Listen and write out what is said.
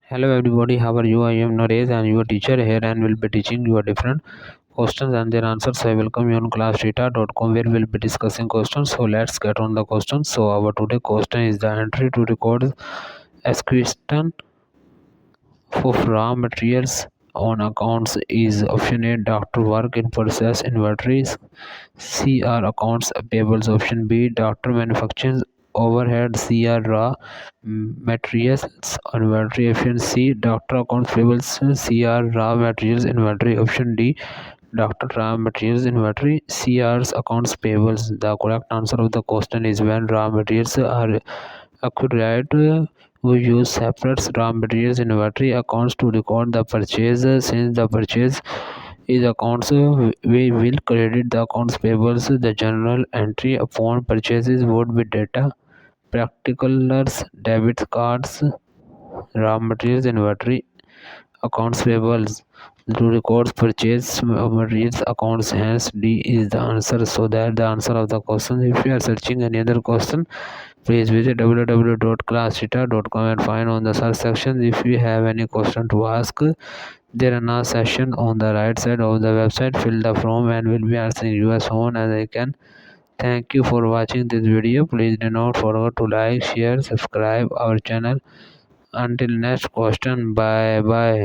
Hello everybody, how are you? I am Naresh and your teacher here and will be teaching you a different questions and their answers. I welcome you on classdata.com where we'll be discussing questions. So let's get on the questions. So our today question is the entry to record acquisition of raw materials on accounts is option A doctor work in process inventories. C are accounts payables. Option B doctor manufacturing overhead. C are raw materials inventory. Option C doctor accounts payables. C are raw materials inventory. Option D doctor raw materials inventory. C are accounts payables. The correct answer of the question is when raw materials are acquired. We use separate raw materials inventory accounts to record the purchase. Since the purchase is accounts, we will credit the accounts payables. The general entry upon purchases would be data particulars, debit cards, raw materials inventory, accounts payables to record purchase materials accounts. Hence D is the answer. So that the answer of the question. If you are searching any other question, please visit www.classdata.com and find on the search section. If you have any question to ask, there are now section on the right side of the website. Fill the form and will be answering you as soon as I can. Thank you for watching this video. Please do not forget to like, share, subscribe our channel. Until next question, bye bye.